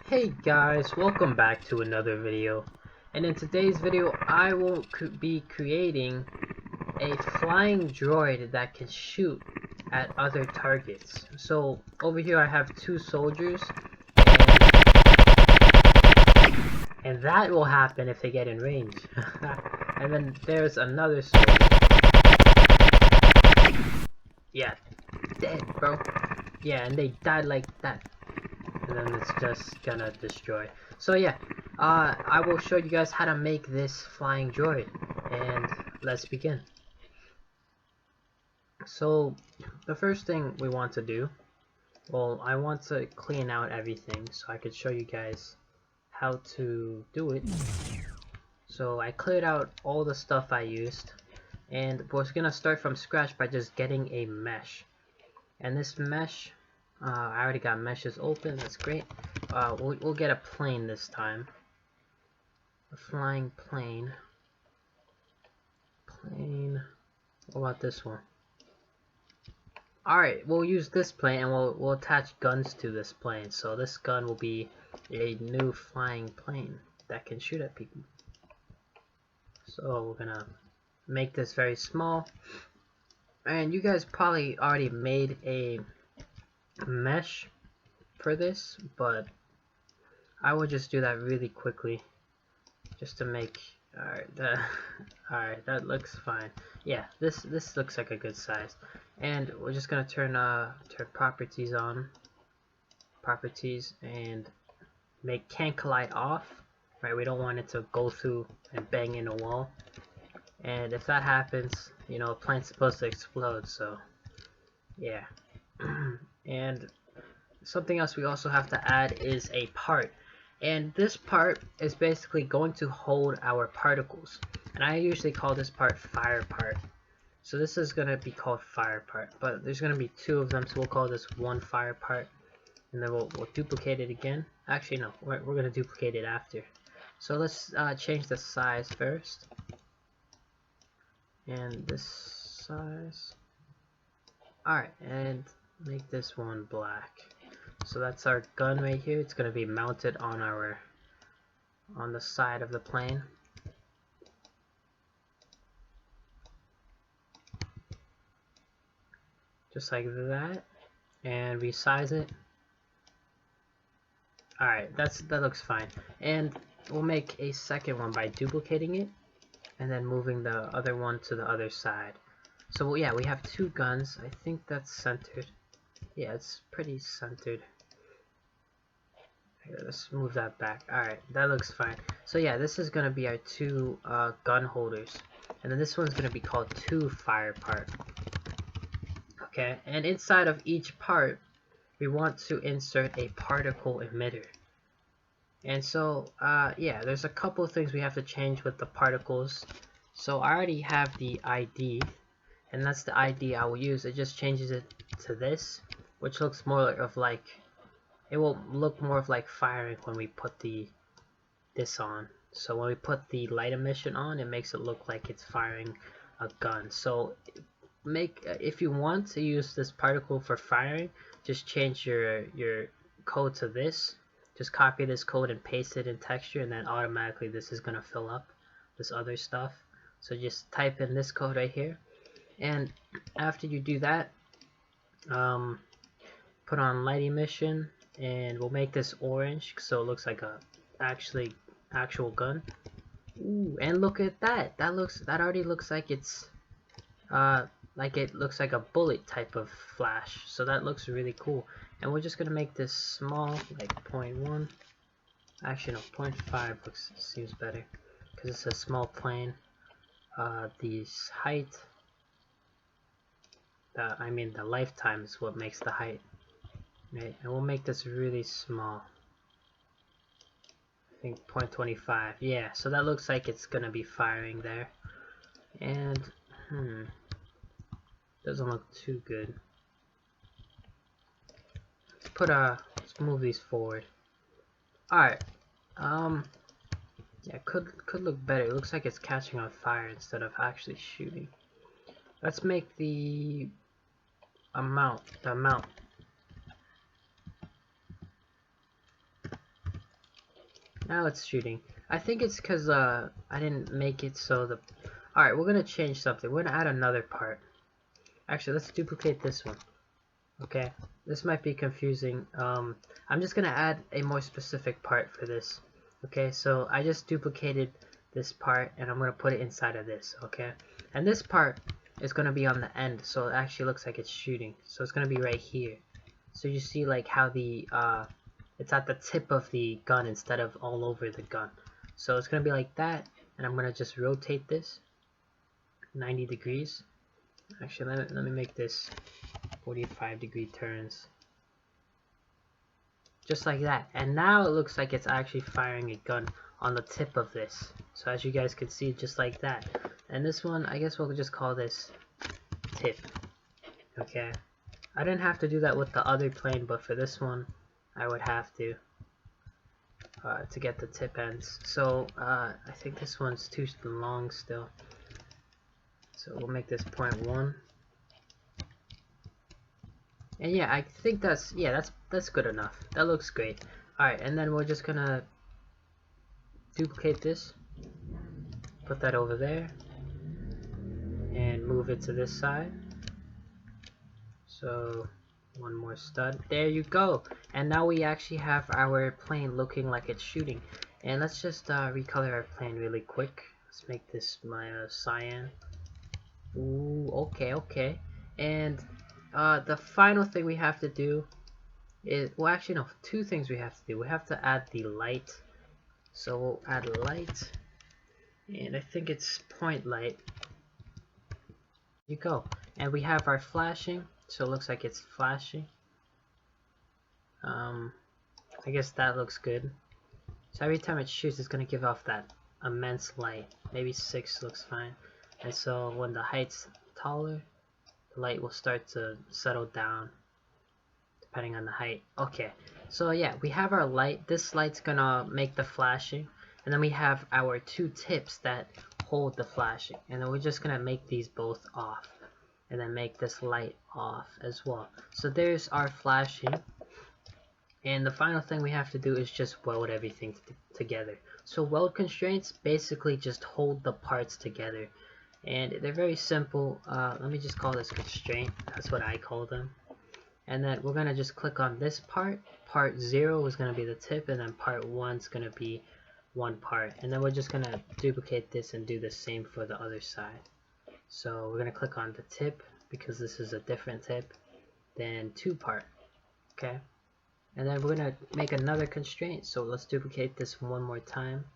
Hey guys, welcome back to another video. And in today's video I will be creating a flying droid that can shoot at other targets. So over here I have two soldiers, and that will happen if they get in range. And then there's another soldier. Yeah, dead bro. Yeah, and they died like that. And then it's just gonna destroy. So yeah, I will show you guys how to make this flying droid, and let's begin. So the first thing we want to do, well, I want to clean out everything so I could show you guys how to do it. So I cleared out all the stuff I used, and we're gonna start from scratch by just getting a mesh. And this mesh, I already got meshes open, that's great. We'll get a plane this time. A flying plane. What about this one? Alright, we'll use this plane and we'll attach guns to this plane. So this gun will be a new flying plane that can shoot at people. So we're gonna make this very small. And you guys probably already made a mesh for this, but I will just do that really quickly just to make. Alright, that looks fine. Yeah, this looks like a good size. And we're just gonna turn properties on. Properties, and make can't collide off. Right, we don't want it to go through and bang in a wall. And if that happens, you know, a plane's supposed to explode, so yeah. And something else we also have to add is a part. And this part is basically going to hold our particles. And I usually call this part fire part. So this is going to be called fire part. But there's going to be two of them, so we'll call this one fire part. And then we'll duplicate it again. Actually, no, we're going to duplicate it after. So let's change the size first. And this size. Alright, and make this one black. So that's our gun right here. It's going to be mounted on the side of the plane. Just like that. And resize it. Alright, that looks fine. And we'll make a second one by duplicating it and then moving the other one to the other side. So yeah, we have two guns. I think that's centered. Yeah, it's pretty centered. Here, let's move that back. Alright, that looks fine. So yeah, this is going to be our two gun holders. And then this one's going to be called two fire part. Okay, and inside of each part, we want to insert a particle emitter. And so, yeah, there's a couple of things we have to change with the particles. So I already have the ID, and that's the ID I will use. It just changes it to this, which looks more of like, it will look more of like firing when we put this on. So when we put the light emission on, it makes it look like it's firing a gun. So if you want to use this particle for firing, just change your code to this. Just copy this code and paste it in texture, and then automatically this is gonna fill up this other stuff. So just type in this code right here, and after you do that, put on light emission, and we'll make this orange so it looks like a actual gun. Ooh, and look at that. That already looks like it's it looks like a bullet type of flash. So that looks really cool. And we're just gonna make this small, like 0.1. Actually, no, 0.5 seems better because it's a small plane. The height, the lifetime is what makes the height. Right, and we'll make this really small. I think 0.25. Yeah, so that looks like it's gonna be firing there. And doesn't look too good. Let's move these forward. Alright. Yeah, could look better. It looks like it's catching on fire instead of actually shooting. Let's make the amount. Now it's shooting. I think it's because I didn't make it so the... Alright, we're going to change something. We're going to add another part. Actually, let's duplicate this one. Okay, this might be confusing. I'm just going to add a more specific part for this. Okay, so I just duplicated this part and I'm going to put it inside of this. Okay, and this part is going to be on the end, so it actually looks like it's shooting. So it's going to be right here. So you see like how the it's at the tip of the gun instead of all over the gun. So it's going to be like that, and I'm going to just rotate this 90 degrees. Actually, let me make this 45-degree turns. Just like that. And now it looks like it's actually firing a gun on the tip of this. So as you guys can see, just like that. And this one, I guess we'll just call this tip. Okay. I didn't have to do that with the other plane, but for this one, I would have to get the tip ends. So I think this one's too long still. So we'll make this 0.1. And yeah, I think that's good enough. That looks great. Alright, and then we're just gonna duplicate this, put that over there, and move it to this side. So one more stud. There you go. And now we actually have our plane looking like it's shooting. And let's just recolor our plane really quick. Let's make this my cyan. Ooh, okay. And the final thing we have to do is, well, actually no, two things we have to do. We have to add the light. So we'll add light, and I think it's point light. There you go. And we have our flashing, so it looks like it's flashing. I guess that looks good. So every time it shoots, it's gonna give off that immense light. Maybe 6 looks fine. And so when the height's taller, the light will start to settle down depending on the height. Okay, so yeah, we have our light. This light's gonna make the flashing, and then we have our two tips that hold the flashing, and then we're just gonna make these both off, and then make this light off as well. So there's our flashing, and the final thing we have to do is just weld everything together. So weld constraints basically just hold the parts together, and they're very simple. Let me just call this constraint. That's what I call them. And then we're gonna just click on this part. Part 0 is gonna be the tip, and then part 1 is gonna be one part. And then we're just gonna duplicate this and do the same for the other side. So we're gonna click on the tip because this is a different tip. Then 2 part. Okay. And then we're gonna make another constraint. So let's duplicate this one more time.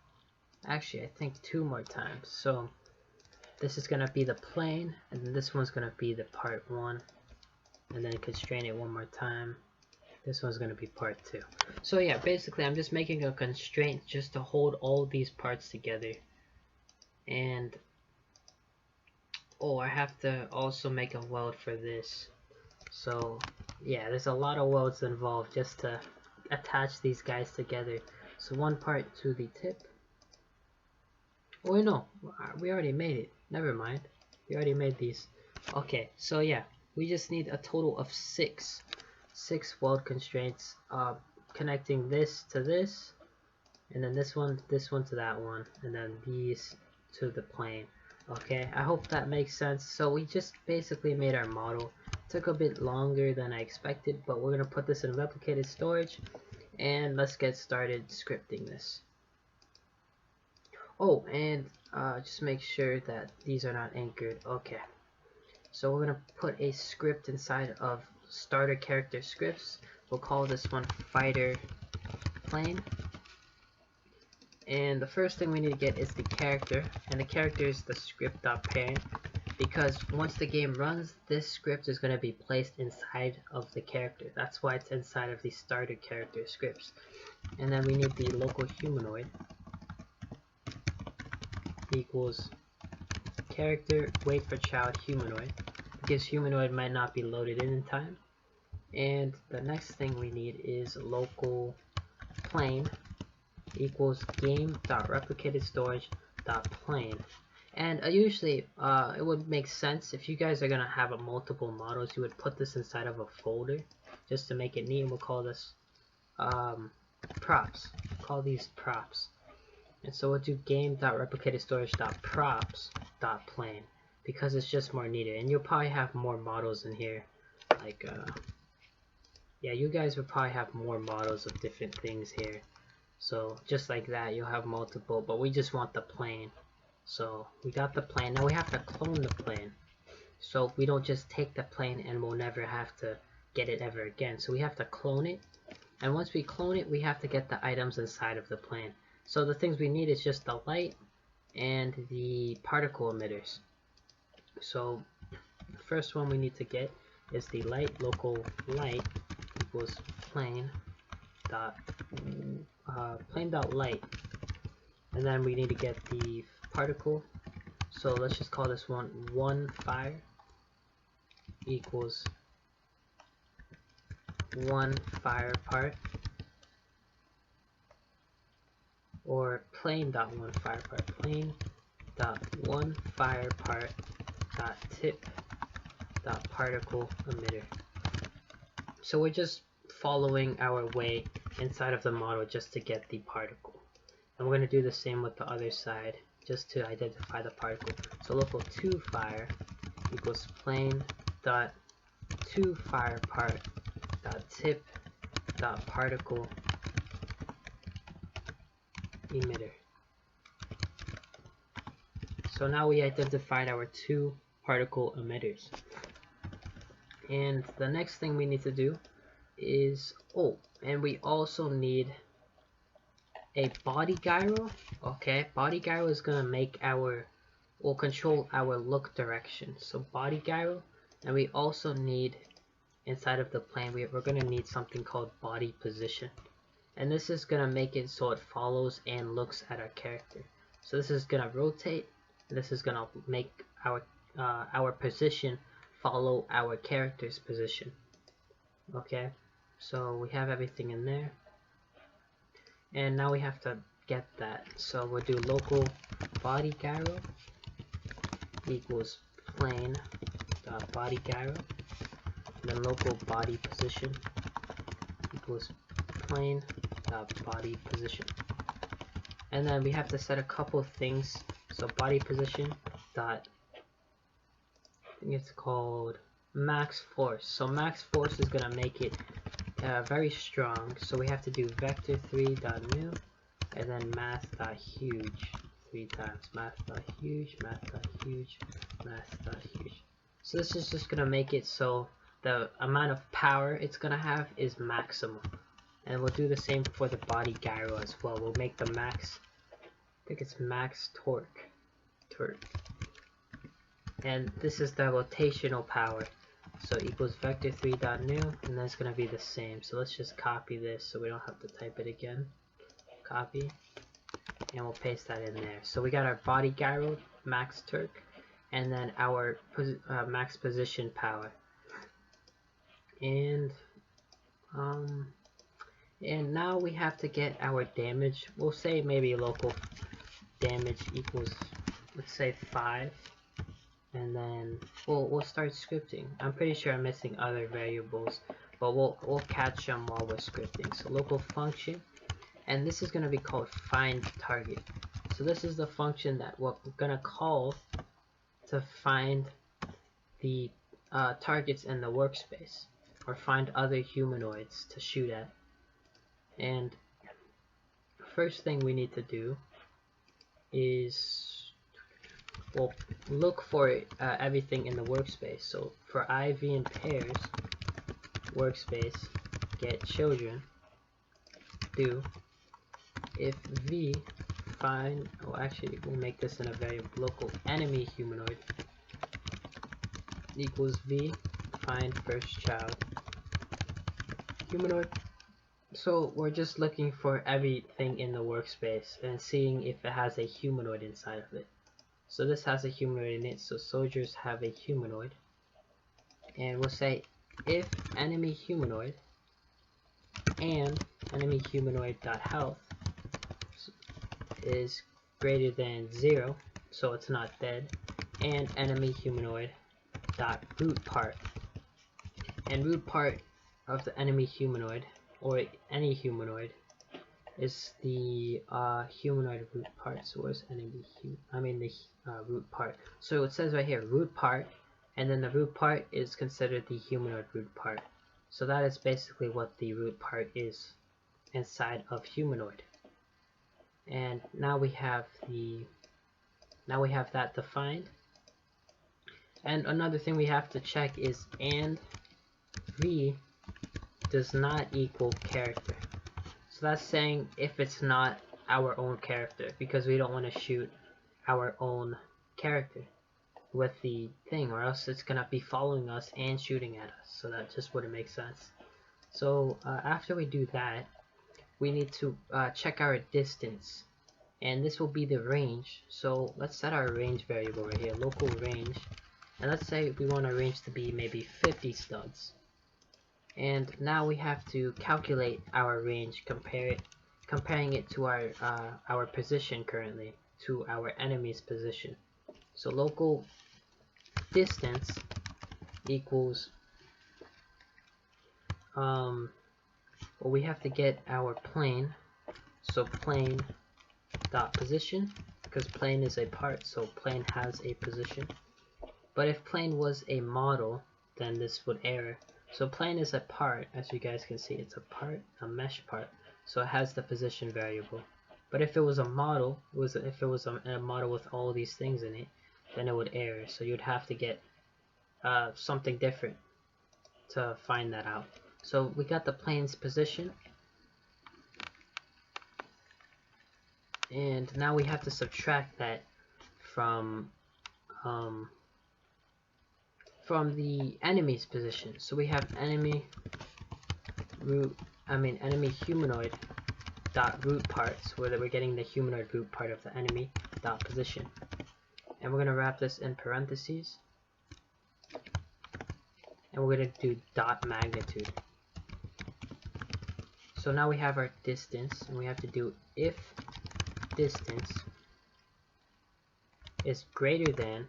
Actually, I think 2 more times. So this is gonna be the plane, and then this one's gonna be the part 1. And then constrain it one more time. This one's going to be part 2. So yeah, basically I'm just making a constraint just to hold all these parts together. And oh, I have to also make a weld for this. So yeah, there's a lot of welds involved just to attach these guys together. So one part to the tip. Oh wait, no, we already made it. Never mind, we already made these. Okay, so yeah, we just need a total of 6 weld constraints, connecting this to this, and then this one to that one, and then these to the plane. Okay, I hope that makes sense. So we just basically made our model. It took a bit longer than I expected, but we're gonna put this in replicated storage, and let's get started scripting this. Oh, and just make sure that these are not anchored. Okay. So we're going to put a script inside of starter character scripts. We'll call this one fighter plane. And the first thing we need to get is the character. And the character is the script.parent. Because once the game runs, this script is going to be placed inside of the character. That's why it's inside of the starter character scripts. And then we need the local humanoid equals character wait for child humanoid, because humanoid might not be loaded in time. And the next thing we need is local plane equals game.replicated storage.plane. And usually it would make sense if you guys are gonna have a multiple models, you would put this inside of a folder just to make it neat. And we'll call this props. call these props. And so we'll do game.replicatedStorage.props.plane because it's just more needed. And you'll probably have more models in here, like yeah, you guys will probably have more models of different things here. So just like that, you'll have multiple, but we just want the plane. So we got the plane. Now we have to clone the plane. So we don't just take the plane and we'll never have to get it ever again. So we have to clone it. And once we clone it, we have to get the items inside of the plane. So the things we need is just the light and the particle emitters. So the first one we need to get is the light. Local light equals plane dot light, and then we need to get the particle. So let's just call this one fire equals one fire part, or plane dot one fire part, plane dot one fire part dot tip dot particle emitter. So we're just following our way inside of the model just to get the particle. And we're going to do the same with the other side just to identify the particle. So local 2fire equals plane dot 2fire part dot tip dot particle emitter. So now we identified our 2 particle emitters. And the next thing we need to do is, and we also need a body gyro. Okay, body gyro is gonna make will control our look direction. So body gyro, and we also need inside of the plane we're gonna need something called body position, and this is gonna make it so it follows and looks at our character. So this is gonna rotate, and this is gonna make our position follow our character's position. Okay, so we have everything in there, and now we have to get that. So we'll do local body gyro equals plane dot body gyro, then local body position equals plane dot body position, and then we have to set a couple things. So body position dot, I think it's called max force. So max force is gonna make it very strong. So we have to do vector3.new and then math.huge 3 times. Math.huge, math.huge, math.huge. So this is just gonna make it so the amount of power it's gonna have is maximum. And we'll do the same for the body gyro as well. We'll make the max, I think it's max torque. And this is the rotational power. So equals vector3.new, and that's going to be the same. So let's just copy this so we don't have to type it again. Copy, and we'll paste that in there. So we got our body gyro, max torque, and then our max position power. And now we have to get our damage. We'll say maybe local damage equals, let's say 5. And then we'll start scripting. I'm pretty sure I'm missing other variables, but we'll catch them while we're scripting. So local function, and this is going to be called find target. So this is the function that we're going to call to find the targets in the workspace, or find other humanoids to shoot at. And first thing we need to do is we'll look for everything in the workspace. So for IV and pairs workspace get children, do if v find, actually we'll make this in a variable, local enemy humanoid equals v find first child humanoid. So we're just looking for everything in the workspace and seeing if it has a humanoid inside of it. So this has a humanoid in it, so soldiers have a humanoid. And we'll say if enemy humanoid and enemy humanoid.health is greater than 0, so it's not dead, and enemy humanoid.root part. And root part of the enemy humanoid, or any humanoid, is the humanoid root part. So where's enemy? The root part. So it says right here root part, and then the root part is considered the humanoid root part. So that is basically what the root part is inside of humanoid. And now we have that defined. And another thing we have to check is and v does not equal character. So that's saying if it's not our own character, because we don't want to shoot our own character with the thing, or else it's gonna be following us and shooting at us. So that just wouldn't make sense. So after we do that, we need to check our distance, and this will be the range. So let's set our range variable right here, local range, and let's say we want our range to be maybe 50 studs. And now we have to calculate our range, comparing it to our position currently, to our enemy's position. So local distance equals well, we have to get our plane. So plane dot position, because plane is a part, so plane has a position. But if plane was a model, then this would error. So plane is a part, as you guys can see, it's a part, a mesh part, so it has the position variable. But if it was a model, if it was a model with all these things in it, then it would error. So you'd have to get something different to find that out. So we got the plane's position, and now we have to subtract that from the enemy's position. So we have enemy humanoid dot root parts, where we're getting the humanoid root part of the enemy dot position, and we're gonna wrap this in parentheses, and we're gonna do dot magnitude. So now we have our distance, and we have to do if distance is greater than,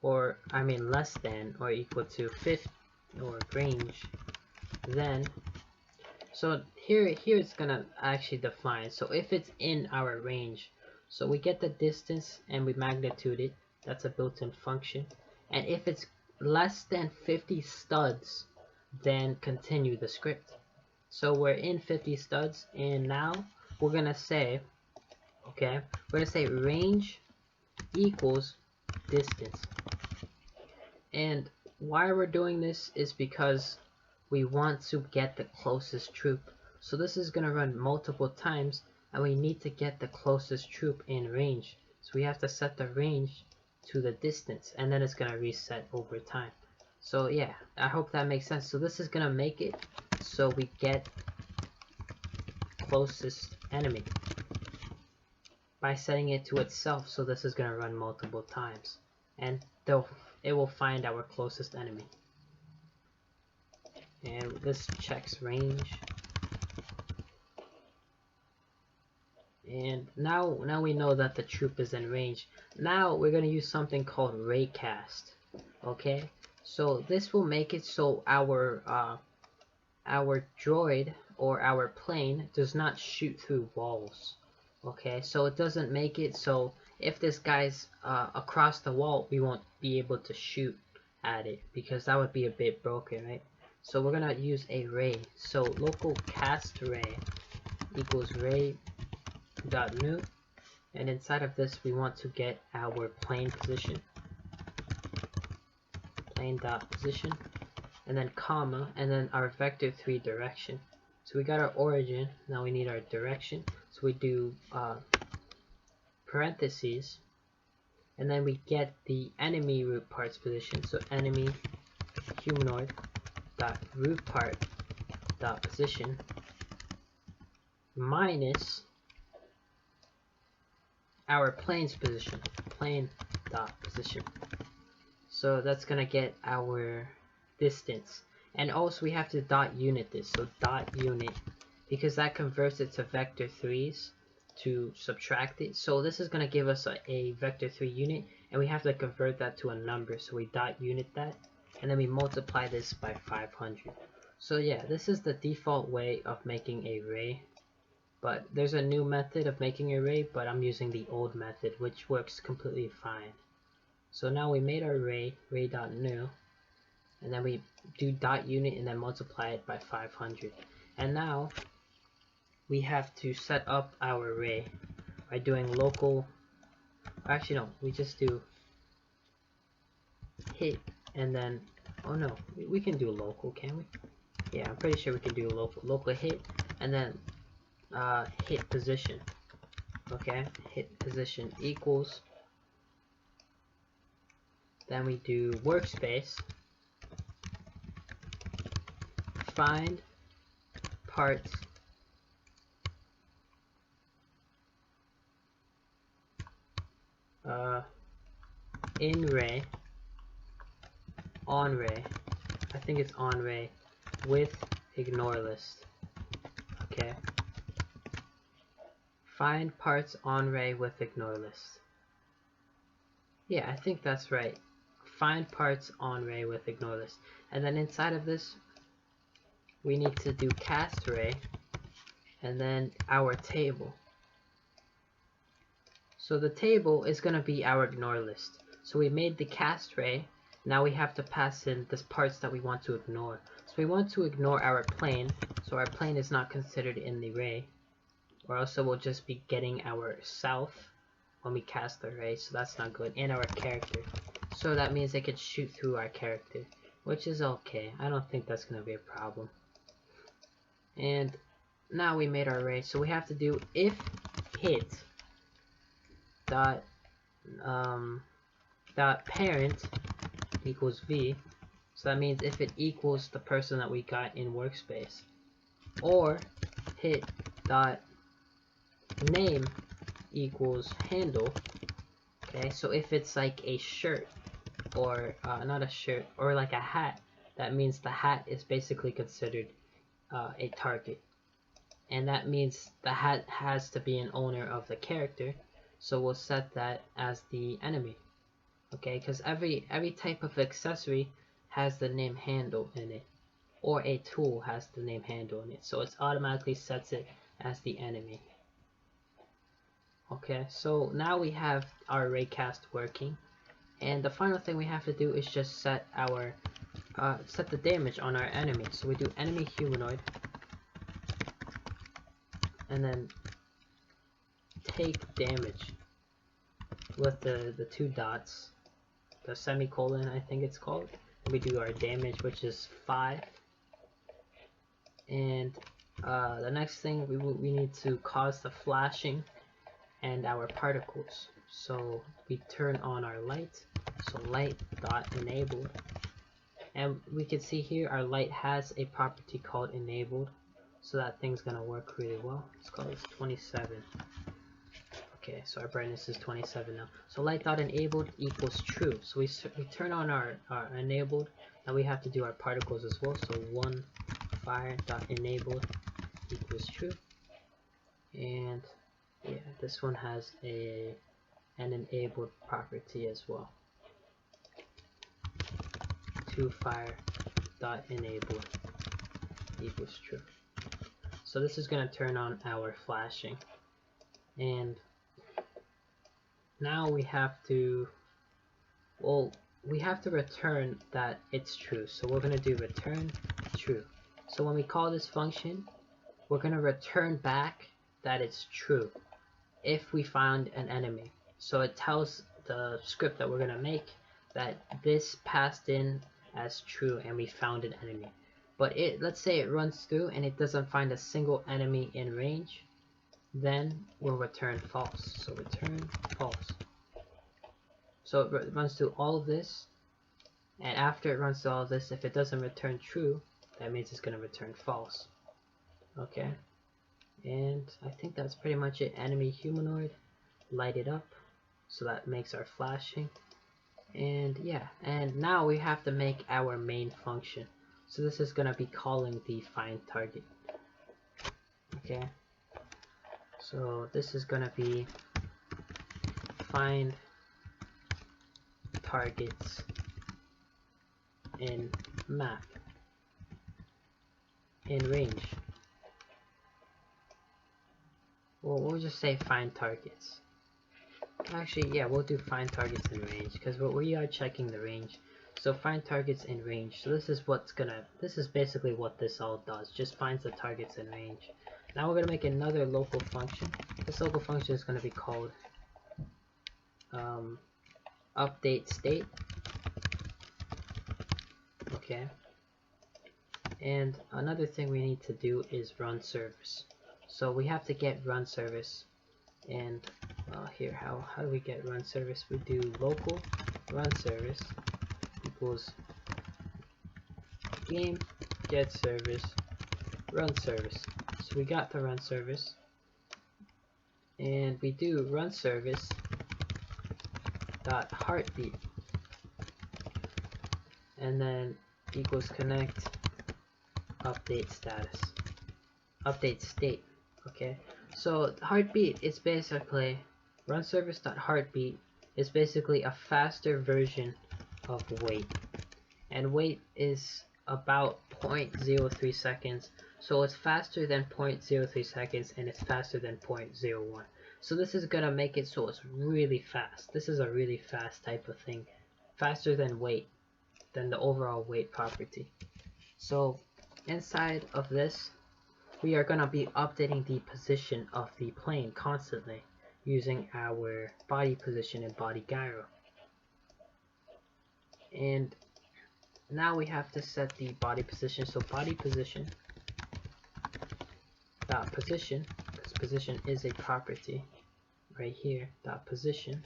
or less than or equal to 50, or range, then, so here it's gonna actually define. So if it's in our range, so we get the distance and we magnitude it, that's a built-in function, and if it's less than 50 studs, then continue the script. So we're in 50 studs, and now we're gonna say, okay, we're gonna say range equals distance. And why we're doing this is because we want to get the closest troop. So this is going to run multiple times, and we need to get the closest troop in range. So we have to set the range to the distance, and then it's going to reset over time. So yeah, I hope that makes sense. So this is going to make it so we get closest enemy by setting it to itself. So this is going to run multiple times, and it will find our closest enemy. And this checks range. And now we know that the troop is in range. Now we're going to use something called raycast. Okay, so this will make it so our droid or our plane does not shoot through walls. Okay, so it doesn't make it so if this guy's across the wall, we won't be able to shoot at it, because that would be a bit broken, right? So we're gonna use a ray. So local cast ray equals ray dot new, and inside of this we want to get our plane position, plane dot position, and then comma, and then our vector 3 direction. So we got our origin, now we need our direction. So we do parentheses, and then we get the enemy root parts position. So enemy humanoid dot root part dot position minus our plane's position, plane dot position. So that's gonna get our distance, and also we have to dot unit this. So dot unit, because that converts it to vector 3s to subtract it. So this is going to give us a vector 3 unit, and we have to convert that to a number. So we dot unit that, and then we multiply this by 500. So yeah, this is the default way of making a ray. But there's a new method of making an array, but I'm using the old method, which works completely fine. So now we made our array.new, and then we do .unit and then multiply it by 500. And now we have to set up our array by doing local, actually no, we just do hit and then, oh no, we can do local, can we? Yeah, I'm pretty sure we can do local hit and then hit position. Okay, hit position equals, then we do workspace, find parts in array, on array, I think it's on array with ignore list. Okay, find parts on array with ignore list. Yeah, I think that's right. Find parts on array with ignore list. And then inside of this we need to do cast array and then our table. So the table is going to be our ignore list. So we made the cast array. Now we have to pass in the parts that we want to ignore. So we want to ignore our plane. So our plane is not considered in the array, or else we'll just be getting our south when we cast the array. So that's not good. And our character. So that means they could shoot through our character, which is okay. I don't think that's going to be a problem. And now we made our array. So we have to do if hit dot parent equals v. So that means if it equals the person that we got in workspace, or hit dot name equals handle. Okay, so if it's like a shirt, or not a shirt, or like a hat, that means the hat is basically considered a target, and that means the hat has to be an owner of the character. So we'll set that as the enemy. Okay, because every type of accessory has the name handle in it, or a tool has the name handle in it, so it automatically sets it as the enemy. Okay, so now we have our array cast working, and the final thing we have to do is just set our set the damage on our enemy. So we do enemy humanoid and then take damage with the two dots, the semicolon I think it's called. We do our damage, which is 5, and the next thing we need to cause the flashing and our particles. So we turn on our light, so light dot enabled, and we can see here our light has a property called enabled, so that thing's gonna work really well. Let's call this 27. Okay, so our brightness is 27 now. So light dot enabled equals true. So we turn on our enabled. Now we have to do our particles as well. So one fire dot enabled equals true. And yeah, this one has an enabled property as well. Two fire dot enabled equals true. So this is going to turn on our flashing, and now we have to, well, we have to return that it's true. So we're going to do return true. So when we call this function, we're going to return back that it's true if we found an enemy. So it tells the script that we're going to make that this passed in as true and we found an enemy. But let's say it runs through and it doesn't find a single enemy in range, then we'll return false. So return false. So it runs through all of this, and after it runs through all of this, if it doesn't return true, that means it's going to return false. Okay, and I think that's pretty much it. Enemy humanoid, light it up, so that makes our flashing. And yeah, and now we have to make our main function. So this is going to be calling the find target. Okay, so this is going to be find targets in map in range. Well, we'll just say find targets. Actually, yeah, we'll do find targets in range because we are checking the range. So find targets in range. So this is basically what this all does. Just finds the targets in range. Now we're gonna make another local function. This local function is gonna be called update state. Okay. And another thing we need to do is run service. So we have to get run service. And here, how do we get run service? We do local run service equals game get service run service. So we got the run service, and we do run service dot heartbeat, and then equals connect update status, update state. Okay, so heartbeat is basically run service dot heartbeat is basically a faster version of wait, and wait is about 0.03 seconds, so it's faster than 0.03 seconds and it's faster than 0.01. So this is gonna make it so it's really fast. This is a really fast type of thing, faster than wait, than the overall wait property. So inside of this, we are gonna be updating the position of the plane constantly using our body position and body gyro. And now we have to set the body position. So body position dot position, because position is a property right here, dot position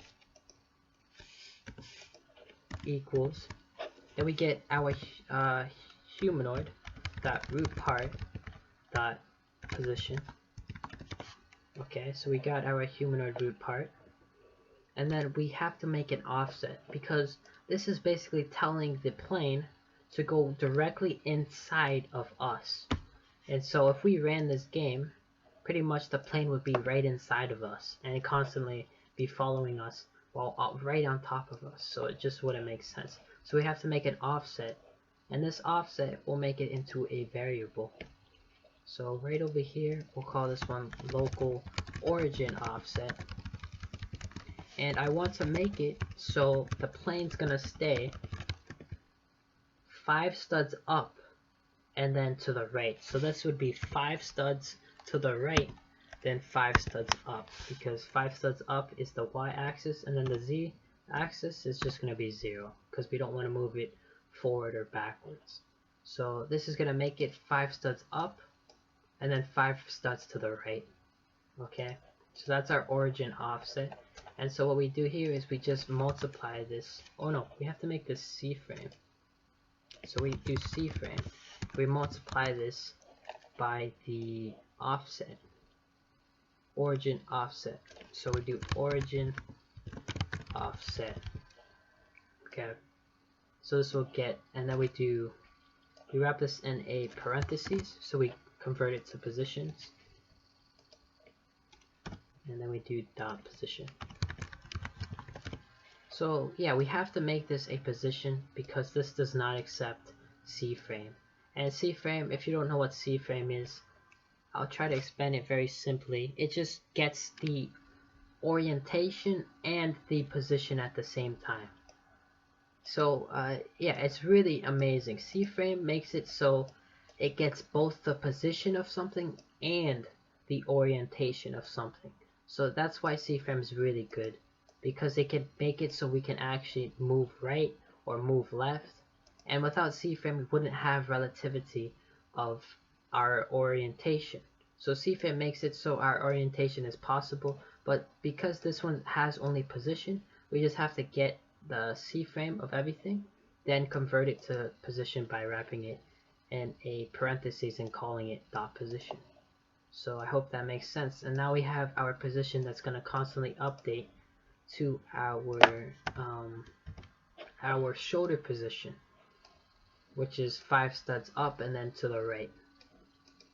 equals, and we get our humanoid dot root part dot position. Okay, so we got our humanoid root part, and then we have to make an offset because this is basically telling the plane to go directly inside of us. And so if we ran this game, pretty much the plane would be right inside of us and constantly be following us while right on top of us. So it just wouldn't make sense. So we have to make an offset, and this offset will make it into a variable. So right over here, we'll call this one local origin offset. And I want to make it so the plane's gonna stay 5 studs up and then to the right. So this would be 5 studs to the right, then 5 studs up, because 5 studs up is the y-axis, and then the z-axis is just gonna be 0 because we don't want to move it forward or backwards. So this is gonna make it 5 studs up and then 5 studs to the right. Okay, so that's our origin offset. And so what we do here is we just multiply this. Oh no, we have to make this C-frame. So we do C-frame. We multiply this by the offset, origin offset. So we do origin offset. Okay, so this will get, and then we wrap this in a parentheses, so we convert it to positions, and then we do dot position. So yeah, we have to make this a position because this does not accept C-frame. And C-frame, if you don't know what C-frame is, I'll try to explain it very simply. It just gets the orientation and the position at the same time. So yeah, it's really amazing. C-frame makes it so it gets both the position of something and the orientation of something. So that's why C-frame is really good, because it can make it so we can actually move right or move left. And without C-frame, we wouldn't have relativity of our orientation. So C-frame makes it so our orientation is possible, but because this one has only position, we just have to get the C-frame of everything, then convert it to position by wrapping it in a parentheses and calling it dot position. So I hope that makes sense. And now we have our position that's going to constantly update to our shoulder position, which is 5 studs up and then to the right.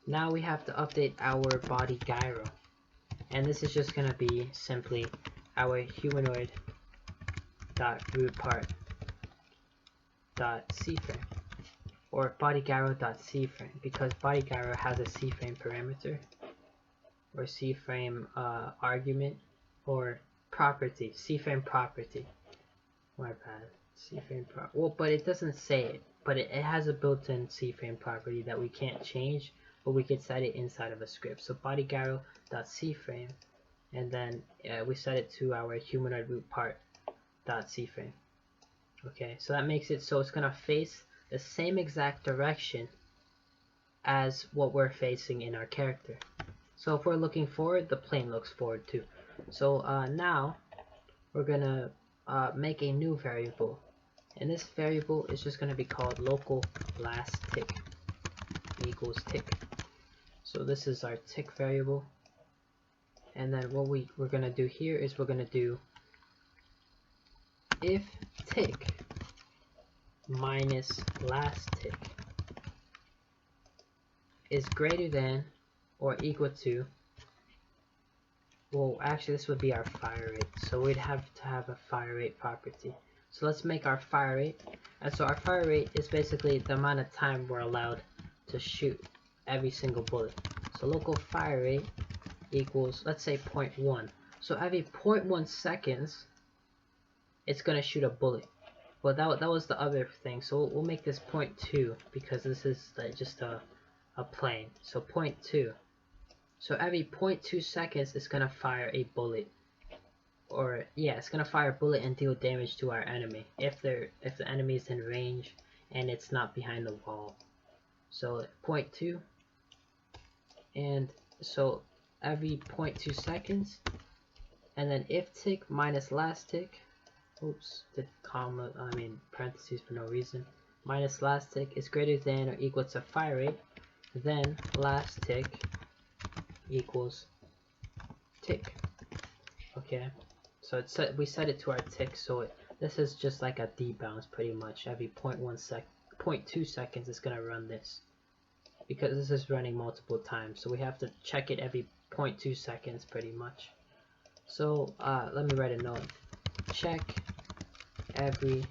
Now we have to update our body gyro, and this is just going to be simply our humanoid dot root part dot C-frame, or body gyro dot C-frame, because body gyro has a C-frame parameter. or C-frame argument or property, C-frame property. My bad. C-frame property. Well, but it doesn't say it, but it has a built-in C-frame property that we can't change, but we can set it inside of a script. So bodygyro.cframe, and then we set it to our humanoid root part.cframe. Okay, so that makes it so it's gonna face the same exact direction as what we're facing in our character. So if we're looking forward, the plane looks forward too. So now we're gonna make a new variable, and this variable is just gonna be called local last tick equals tick. So this is our tick variable, and then what we're gonna do here is we're gonna do if tick minus last tick is greater than or equal to, well, actually this would be our fire rate, so we'd have to have a fire rate property. So let's make our fire rate, and so our fire rate is basically the amount of time we're allowed to shoot every single bullet. So local fire rate equals, let's say 0.1. So every 0.1 seconds it's gonna shoot a bullet. Well, that was the other thing, so we'll make this 0.2 because this is just a plane. So 0.2. So every 0.2 seconds it's gonna fire a bullet, or yeah, it's gonna fire a bullet and deal damage to our enemy if the enemy is in range and it's not behind the wall. So 0.2, and so every 0.2 seconds, and then if tick minus last tick, oops, did comma, I mean parentheses for no reason, minus last tick is greater than or equal to fire rate, then last tick equals tick. Okay, so we set it to our tick, so this is just like a debounce pretty much. Every 0.2 seconds it's gonna run this, because this is running multiple times, so we have to check it every 0.2 seconds pretty much. So let me write a note. Check every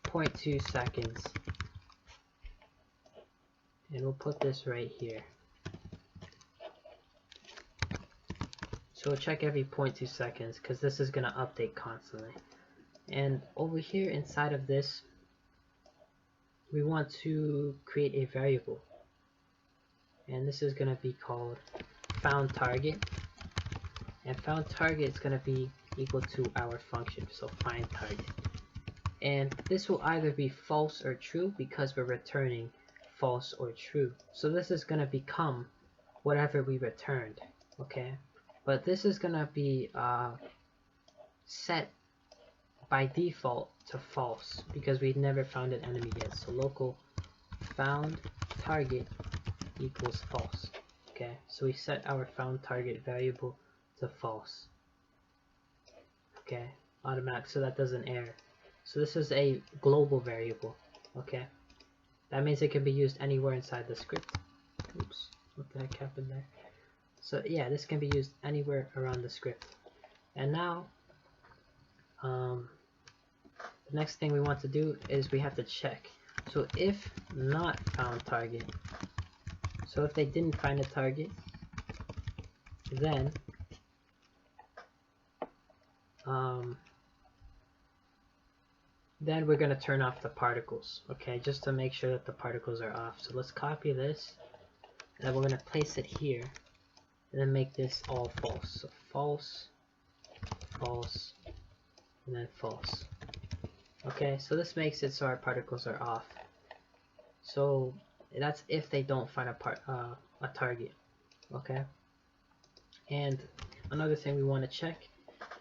0.2 seconds, and we'll put this right here. So we'll check every 0.2 seconds because this is going to update constantly. And over here inside of this, we want to create a variable, and this is going to be called found target, and found target is going to be equal to our function, so find target. And this will either be false or true because we're returning false or true. So this is going to become whatever we returned, okay? But this is going to be set by default to false because we've never found an enemy yet. So local found target equals false. Okay, so we set our found target variable to false. Okay, automatic, so that doesn't error. So this is a global variable. Okay, that means it can be used anywhere inside the script. Oops, what the heck happened there? So yeah, this can be used anywhere around the script. And now the next thing we want to do is we have to check. So if not found target, so if they didn't find a target, then we're going to turn off the particles, okay, just to make sure that the particles are off. So let's copy this, and then we're going to place it here, and then make this all false. So false, false, and then false. Okay, so this makes it so our particles are off. So that's if they don't find a target. Okay, and another thing we want to check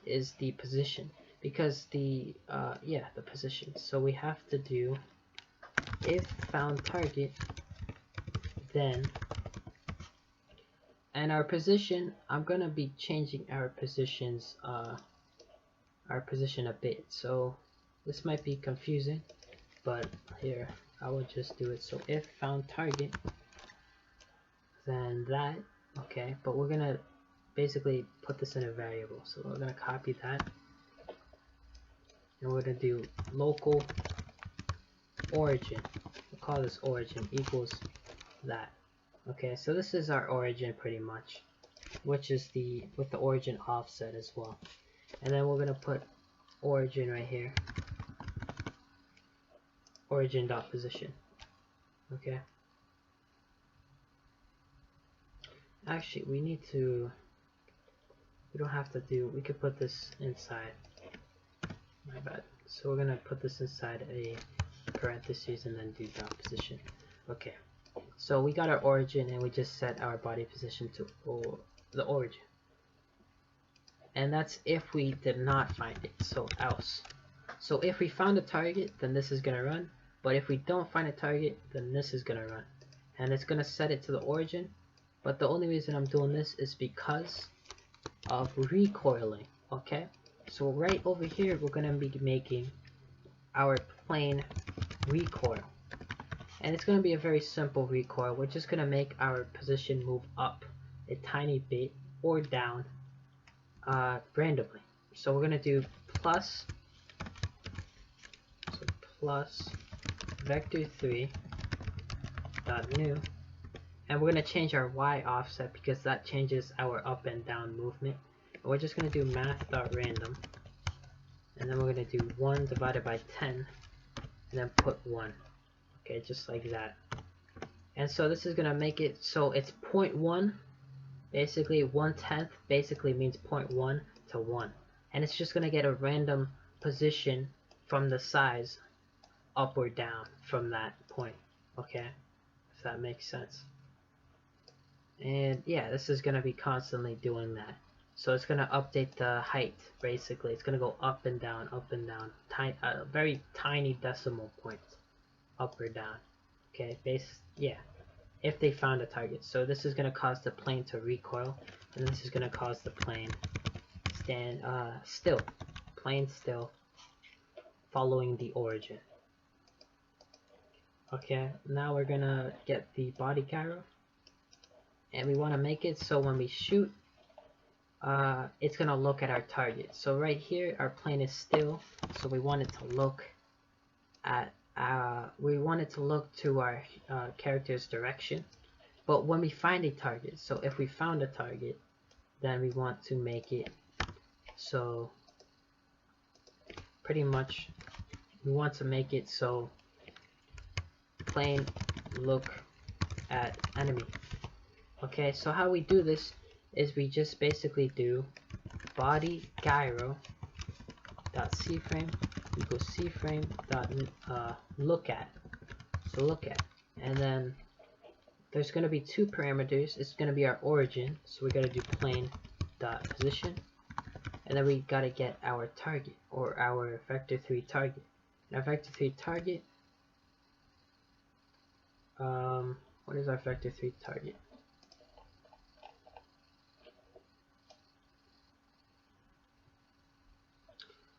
is the position, because the position. So we have to do if found target, then, and our position, I'm gonna be changing our positions, our position a bit. So this might be confusing, but here I will just do it. So if found target, then that, okay, but we're gonna basically put this in a variable. So we're gonna copy that, and we're gonna do local origin. We'll call this origin equals that. Okay, so this is our origin pretty much, which is with the origin offset as well. And then we're gonna put origin right here, origin dot position. Okay. Actually, we don't have to we could put this inside. My bad. So we're gonna put this inside a parentheses and then do dot position. Okay. So we got our origin and we just set our body position to the origin. And that's if we did not find it, so else. So if we found a target, then this is gonna run, but if we don't find a target, then this is gonna run. And it's gonna set it to the origin, but the only reason I'm doing this is because of recoiling, okay? So right over here, we're gonna be making our plane recoil. And it's gonna be a very simple recoil. We're just gonna make our position move up a tiny bit or down randomly. So we're gonna do plus vector3 dot new, and we're gonna change our y offset because that changes our up and down movement. And we're just gonna do math dot random, and then we're gonna do 1 divided by 10, and then put 1. Okay, just like that. And so this is gonna make it so it's 0.1. Basically 1/10 basically means 0.1 to 1, and it's just gonna get a random position from the size up or down from that point. Okay, if that makes sense. And yeah, this is gonna be constantly doing that. So it's gonna update the height. Basically, it's gonna go up and down, very tiny decimal points, up or down. Okay, yeah. If they found a target. So this is going to cause the plane to recoil, and this is going to cause the plane still, following the origin. Okay, now we're going to get the body gyro, and we want to make it so when we shoot, it's going to look at our target. So right here, our plane is still, so we want it to look at to our character's direction. But when we find a target, so if we found a target, then we want to make it so pretty much we want to make it so plane look at enemy. Okay, so how we do this is we just basically do body gyro dot cframe equals cframe dot look at. So look at, and then there's going to be two parameters. It's going to be our origin, so we got to do plane dot position, and then we got to get our target, or our vector3 target. And our vector3 target, what is our vector3 target?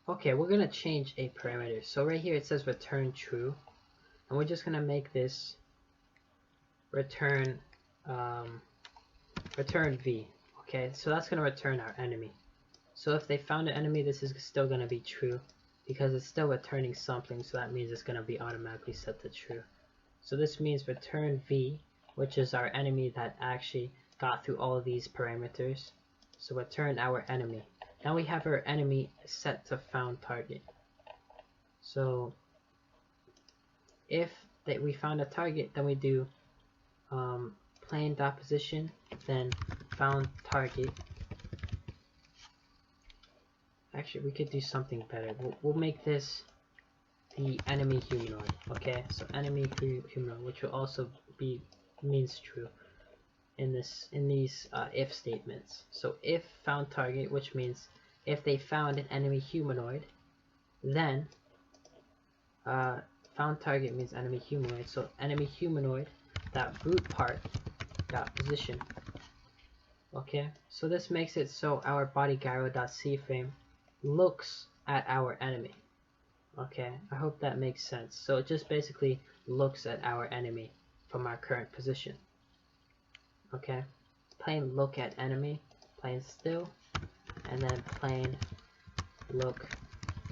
Okay, we're going to change a parameter. So right here it says return true, and we're just going to make this return v. Okay, so that's going to return our enemy. So if they found an enemy, this is still going to be true because it's still returning something, so that means it's going to be automatically set to true. So this means return v, which is our enemy that actually got through all of these parameters. So return our enemy. Now we have our enemy set to found target. So if we found a target, then we do plane dot position, then found target. Actually, we could do something better. We'll make this the enemy humanoid. Okay, so enemy humanoid, which will also means true in these if statements. So if found target, which means if they found an enemy humanoid, then found target means enemy humanoid. So enemy humanoid dot root part dot position. Okay, so this makes it so our body gyro dot cframe looks at our enemy. Okay, I hope that makes sense. So it just basically looks at our enemy from our current position. Okay, plane look at enemy, plane still, and then plane look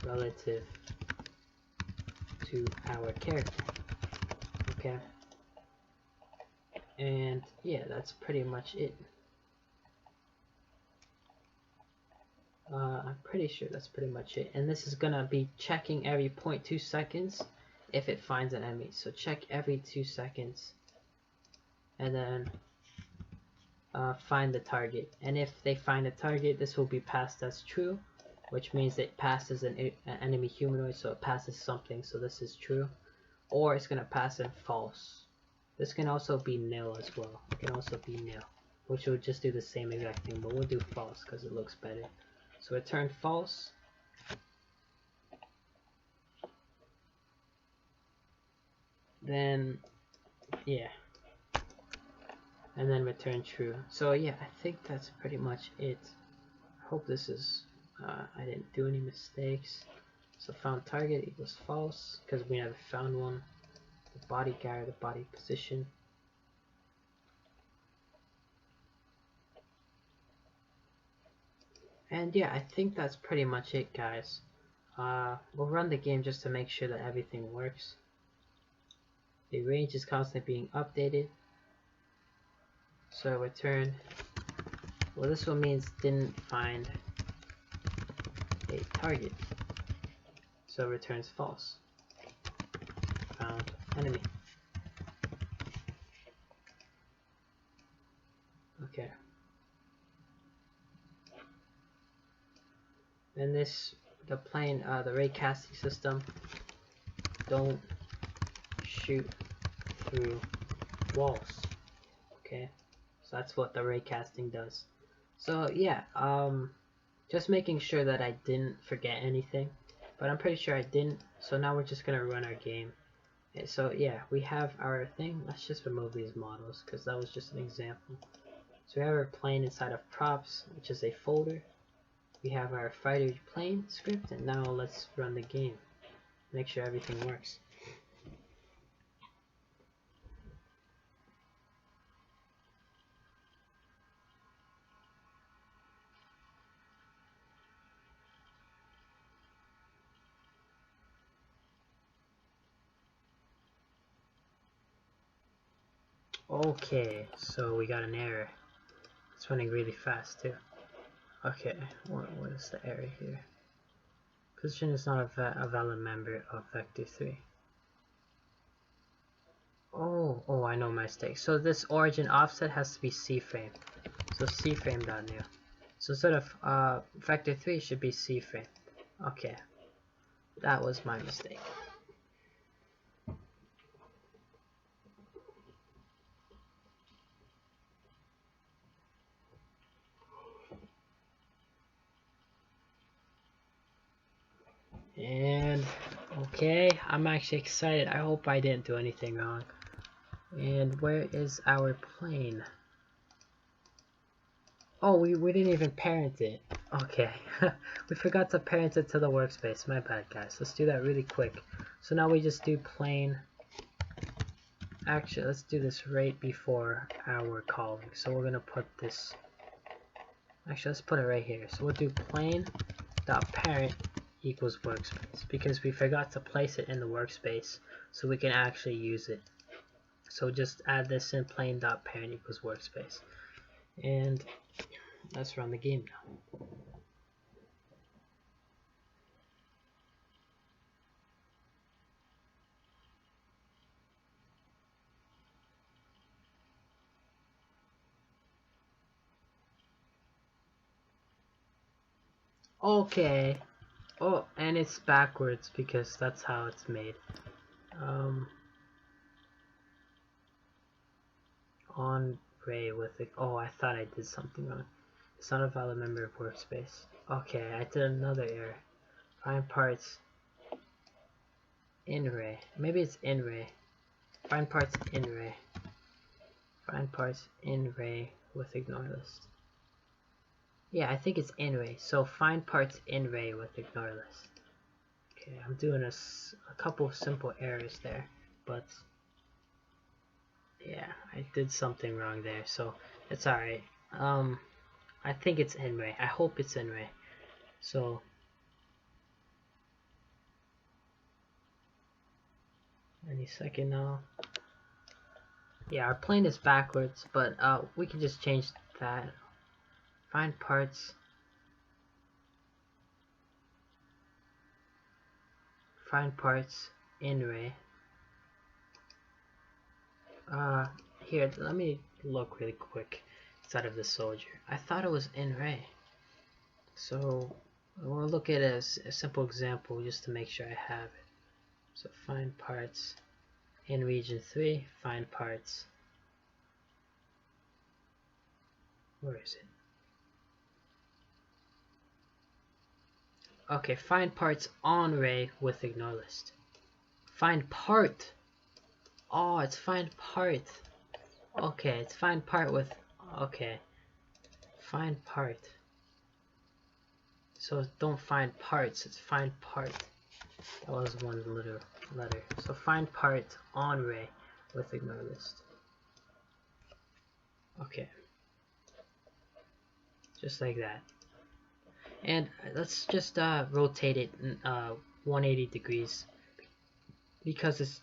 relative to our character. Okay, And yeah, that's pretty much it. I'm pretty sure that's pretty much it. And this is gonna be checking every 0.2 seconds if it finds an enemy. So check every 2 seconds, and then find the target. And if they find a target, this will be passed as true, which means it passes an enemy humanoid, so it passes something, so this is true. Or it's gonna pass in false. This can also be nil as well. It can also be nil, which will just do the same exact thing, but we'll do false because it looks better. So return false. Then, yeah. And then return true. So yeah, I think that's pretty much it. I hope this is, I didn't do any mistakes. So found target equals false, because we never found one. The body guard, the body position. And yeah, I think that's pretty much it, guys. We'll run the game just to make sure that everything works. The range is constantly being updated. So return. Well, this one means didn't find a target. So returns false. Found enemy. Okay. And this, the plane, the ray casting system, don't shoot through walls. Okay, so that's what the ray casting does. So yeah, just making sure that I didn't forget anything, but I'm pretty sure I didn't. So now we're just gonna run our game. So yeah, we have our thing. Let's just remove these models because that was just an example. So we have our plane inside of props, which is a folder. We have our fighter plane script, and now let's run the game. Make sure everything works. Okay, so we got an error. It's running really fast too. Okay, what is the error here? Position is not a valid member of vector 3. Oh, I know my mistake. So this origin offset has to be C-frame. So C-frame.new. So instead of vector 3, it should be C-frame. Okay, that was my mistake. And okay, I'm actually excited. I hope I didn't do anything wrong. And where is our plane? Oh, we didn't even parent it. Okay, we forgot to parent it to the workspace. My bad, guys. Let's do that really quick. So now we just do plane. Actually, let's do this right before our calling. So we're gonna put this. Actually, let's put it right here. So we'll do plane dot parent equals workspace because we forgot to place it in the workspace so we can actually use it. So just add this in plane dot parent equals workspace, and let's run the game now. Okay. Oh, and it's backwards because that's how it's made. On ray with it. Oh, I thought I did something wrong. It's not a valid member of workspace. Okay, I did another error. Find parts in ray. Maybe it's in ray. Find parts in ray. Find parts in ray with ignore list. Yeah, I think it's in ray. So find parts in ray with ignore list. Okay, I'm doing a couple of simple errors there, but yeah, I did something wrong there, so it's alright. I think it's in ray. I hope it's in ray. So any second now. Yeah, our plane is backwards, but we can just change that. Find parts. Find parts in Ray. Here, let me look really quick inside of the soldier. I thought it was in Ray. So we'll look at it as a simple example just to make sure I have it. So find parts in region 3, find parts. Where is it? Okay, find parts on Ray with ignore list. Find part. Oh, it's find part. Okay, it's find part with, okay. Find part. So don't find parts, it's find part. That was one little letter. So find part on Ray with ignore list. Okay. Just like that. And let's just rotate it 180 degrees because it's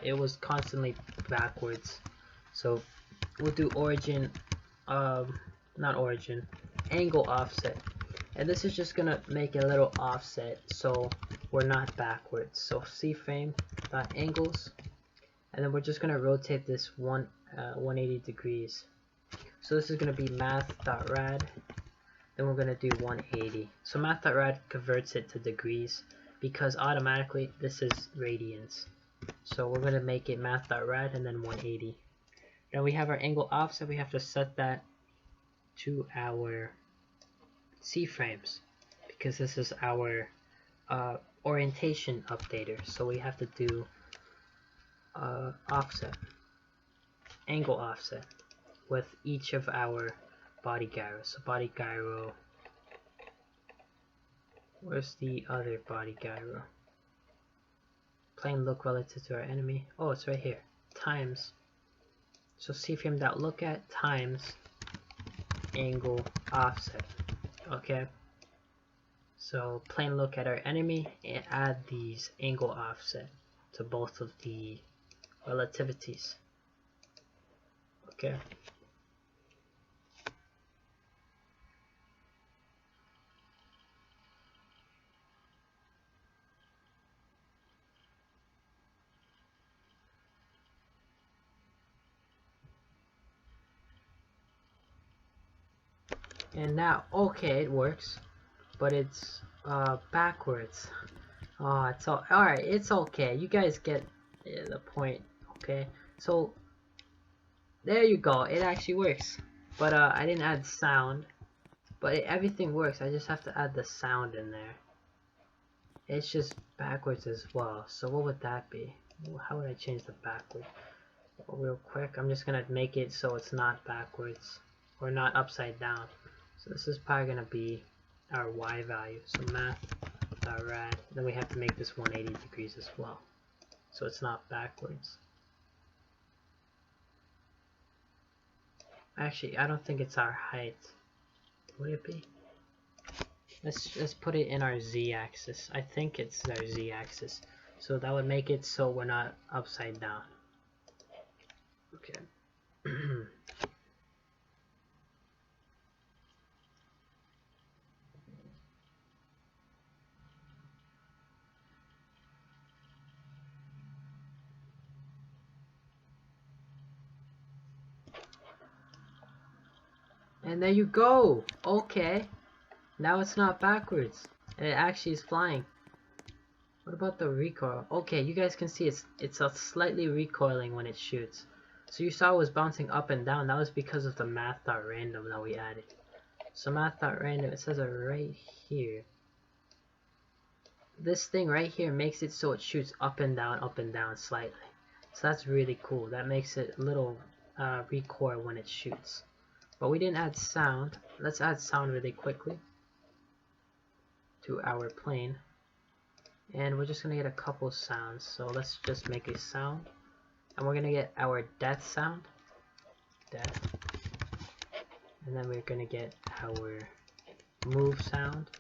it was constantly backwards. So we'll do origin, not origin, angle offset. And this is just gonna make a little offset so we're not backwards. So C-frame dot angles, and then we're just gonna rotate this 180 degrees. So this is gonna be math.rad, then we're gonna do 180. So math.rad converts it to degrees because automatically this is radians. So we're gonna make it math.rad and then 180. Now we have our angle offset, we have to set that to our C-frames because this is our orientation updater. So we have to do offset, angle offset with each of our body gyros. So body gyro, where's the other body gyro? Plane look relative to our enemy. Oh, it's right here. Times. So C-frame dot look at times angle offset. Okay. So plane look at our enemy and add these angle offset to both of the relativities. Okay. And now, okay, it works, but it's backwards. Oh, it's alright, it's okay. You guys get the point, okay? So, there you go. It actually works. But I didn't add sound. But everything works. I just have to add the sound in there. It's just backwards as well. So what would that be? How would I change the backward? Real quick, I'm just gonna make it so it's not backwards or not upside down. So this is probably gonna be our y value. So math.rad. Then we have to make this 180 degrees as well, so it's not backwards. Actually, I don't think it's our height. Would it be? Let's put it in our z-axis. I think it's our z-axis. So that would make it so we're not upside down. Okay. And there you go. Okay. Now it's not backwards. And it actually is flying. What about the recoil? Okay, you guys can see it's slightly recoiling when it shoots. So you saw it was bouncing up and down. That was because of the math.random that we added. So math.random, it says it right here. This thing right here makes it so it shoots up and down slightly. So that's really cool. That makes it a little recoil when it shoots. But we didn't add sound. Let's add sound really quickly to our plane. And we're just going to get a couple sounds. So let's just make a sound. And we're going to get our death sound. Death. And then we're going to get our move sound.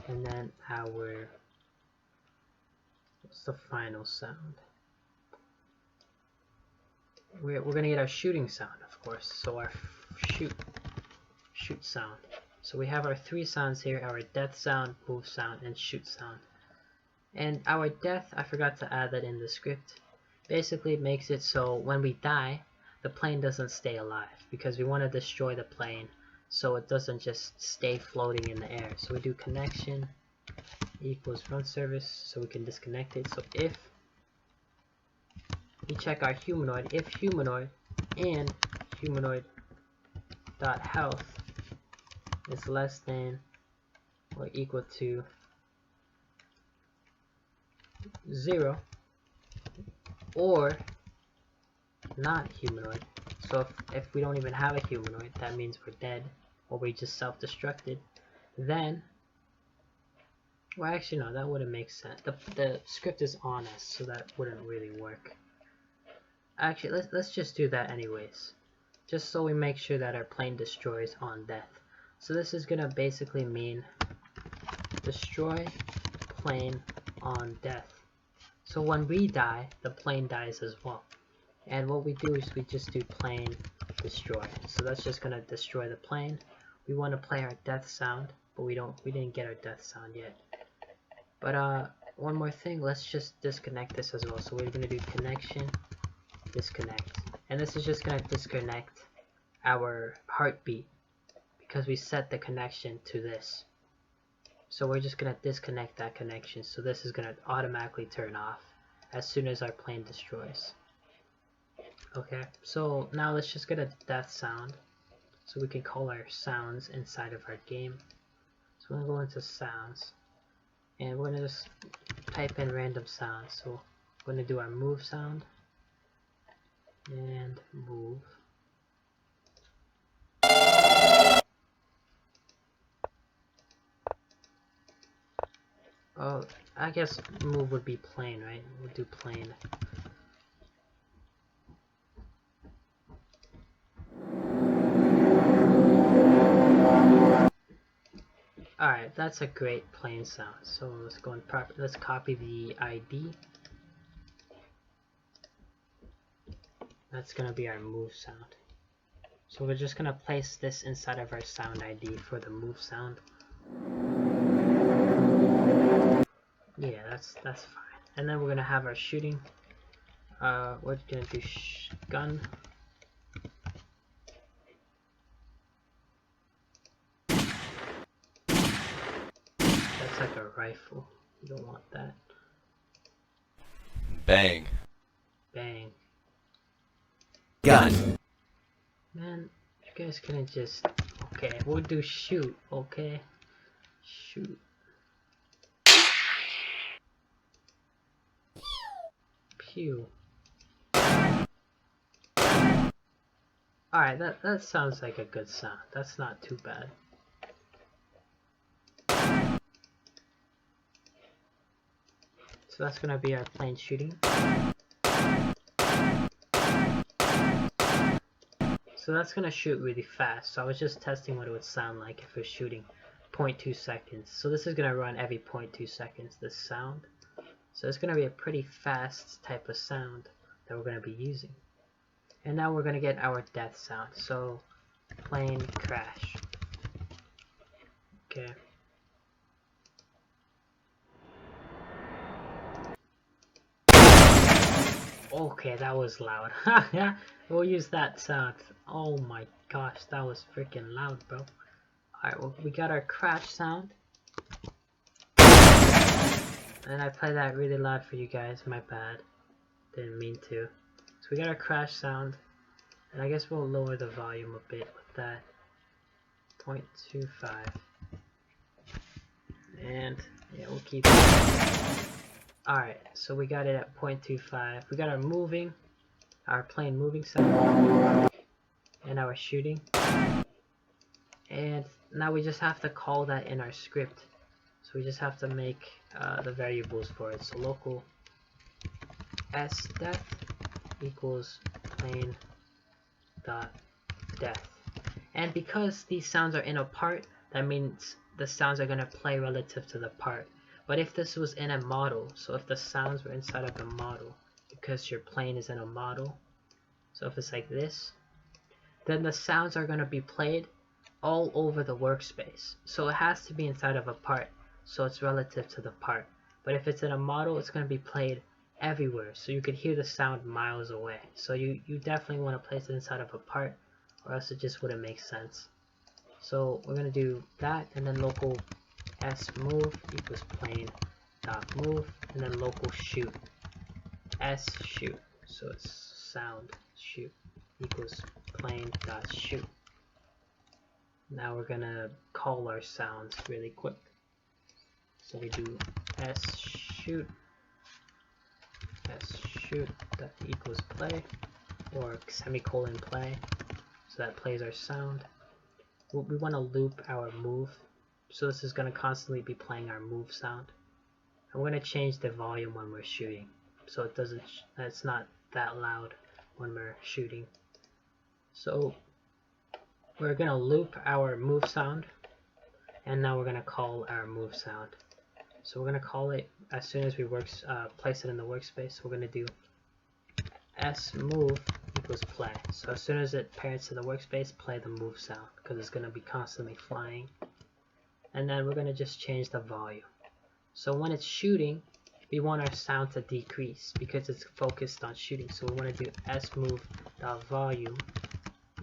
And then our, what's the final sound? we're gonna get our shooting sound, of course. So our shoot sound. So we have our three sounds here: our death sound, move sound, and shoot sound. And our death, I forgot to add that in the script. Basically, it makes it so when we die, the plane doesn't stay alive because we want to destroy the plane so it doesn't just stay floating in the air. So we do connection equals run service so we can disconnect it. So if we check our humanoid, if humanoid and humanoid dot health is less than or equal to 0 or not humanoid. So if we don't even have a humanoid, that means we're dead or we just self-destructed. Then, well, actually no, that wouldn't make sense. The script is on us, so that wouldn't really work. Actually, let's just do that anyways, just so we make sure that our plane destroys on death. So this is gonna basically mean destroy plane on death. So when we die, the plane dies as well. And what we do is we just do plane destroy. So that's just gonna destroy the plane. We want to play our death sound, but we didn't get our death sound yet. But one more thing, let's just disconnect this as well. So we're gonna do connection, disconnect, and this is just gonna disconnect our heartbeat because we set the connection to this. So we're just gonna disconnect that connection. So this is gonna automatically turn off as soon as our plane destroys. Okay, so now let's just get a death sound so we can call our sounds inside of our game. So we're gonna go into sounds and we're gonna just type in random sounds. So we're gonna do our move sound and move. Oh, I guess move would be plane, right? We'll do plane. Alright, that's a great plane sound. So let's go and let's copy the ID. That's gonna be our move sound. So we're just gonna place this inside of our sound ID for the move sound. Yeah, that's fine. And then we're gonna have our shooting. We're gonna do gun. That's like a rifle. You don't want that. Bang. Bang. Gun. Man, you guys couldn't just... Okay, we'll do shoot, okay? Shoot. Pew. Alright, that sounds like a good sound. That's not too bad. So that's gonna be our plane shooting. So that's gonna shoot really fast. So I was just testing what it would sound like if we're shooting 0.2 seconds. So this is gonna run every 0.2 seconds, this sound. So it's gonna be a pretty fast type of sound that we're gonna be using. And now we're gonna get our death sound. So plane crash. Okay. Okay, that was loud. Yeah, we'll use that sound. Oh my gosh, that was freaking loud, bro. Alright, well, we got our crash sound. And I play that really loud for you guys, my bad. Didn't mean to. So we got our crash sound. And I guess we'll lower the volume a bit with that. 0.25. And yeah, we'll keep it. Alright, so we got it at 0.25. We got our moving, our plane moving sound, and our shooting. And now we just have to call that in our script. So we just have to make the variables for it. So local s death equals plane dot death. And because these sounds are in a part, that means the sounds are going to play relative to the part. But if this was in a model, so if the sounds were inside of the model, because your plane is in a model, So if it's like this, then the sounds are going to be played all over the workspace. So it has to be inside of a part, so it's relative to the part. But if it's in a model, it's going to be played everywhere, so you could hear the sound miles away. So you definitely want to place it inside of a part, or else it just wouldn't make sense. So we're going to do that, and then local s move equals plane dot move, and then local shoot s shoot, so it's sound shoot equals plane dot shoot. Now we're gonna call our sounds really quick. So we do s shoot that equals play, or semicolon play, so that plays our sound. We want to loop our move, so this is going to constantly be playing our move sound. And we're going to change the volume when we're shooting, so it's not that loud when we're shooting. So we're going to loop our move sound, and now we're going to call our move sound. So we're going to call it as soon as we place it in the workspace. We're going to do s move equals play. So as soon as it parents to the workspace, play the move sound, because it's going to be constantly flying. And then we're going to just change the volume. So when it's shooting, we want our sound to decrease because it's focused on shooting. So we want to do s move dot volume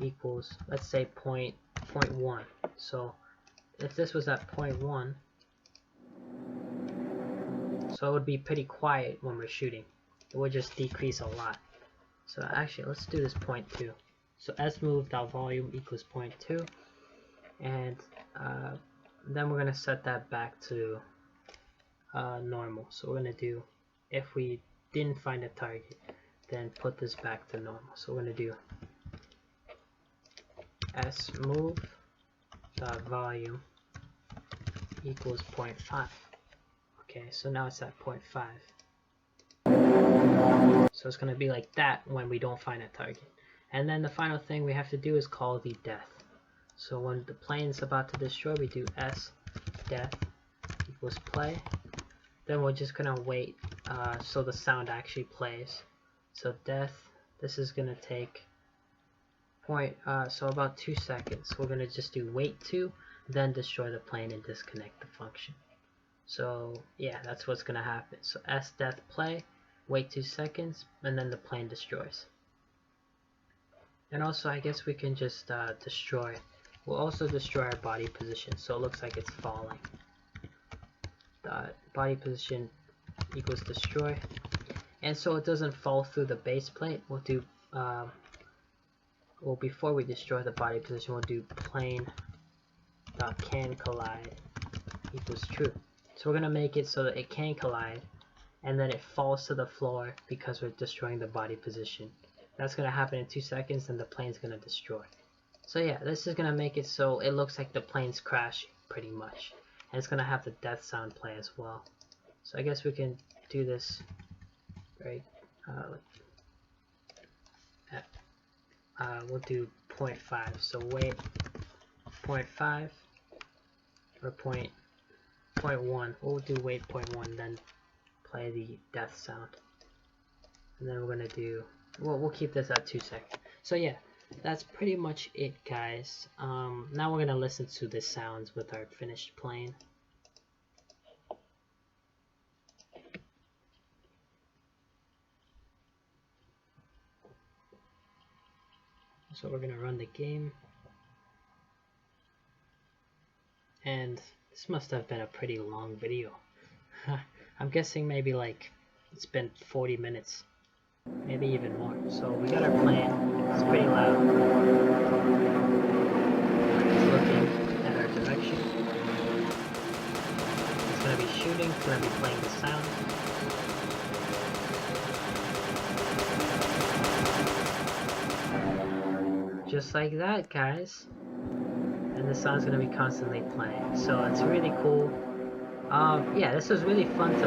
equals, let's say 0.1. So if this was at 0.1, so it would be pretty quiet when we're shooting. It would just decrease a lot. So actually, let's do this 0.2. So s move dot volume equals 0.2, and then we're gonna set that back to normal. So we're gonna do, if we didn't find a target, then put this back to normal. So we're gonna do s move dot volume equals 0.5. Okay, so now it's at 0.5. So it's going to be like that when we don't find a target. And then the final thing we have to do is call the death. So when the plane's about to destroy, we do s death equals play. Then we're just going to wait so the sound actually plays. So death, this is going to take so about 2 seconds. We're going to just do wait 2, then destroy the plane and disconnect the function. So yeah, that's what's gonna happen. So s death play, wait 2 seconds, and then the plane destroys. And also, I guess we can just destroy. We'll also destroy our body position, so it looks like it's falling. Body position equals destroy, and so it doesn't fall through the base plate. We'll do well, before we destroy the body position, we'll do plane dot can collide equals true. So we're going to make it so that it can collide, and then it falls to the floor because we're destroying the body position. That's going to happen in 2 seconds, and the plane's going to destroy. So yeah, this is going to make it so it looks like the plane's crashing, pretty much. And it's going to have the death sound play as well. So I guess we can do this right. We'll do 0.5. So wait 0.5 or 0.1. We'll do wait 0.1, then play the death sound. And then we're gonna do, we'll keep this at 2 seconds. So yeah, that's pretty much it, guys. Now we're gonna listen to the sounds with our finished plane. So we're gonna run the game, and this must have been a pretty long video. I'm guessing maybe like it's been 40 minutes, maybe even more. So we got our plane. It's pretty loud. It's looking at our direction. It's gonna be shooting. It's gonna be playing the sound. Just like that, guys. And the sound's gonna be constantly playing. So it's really cool. Yeah, this was really fun to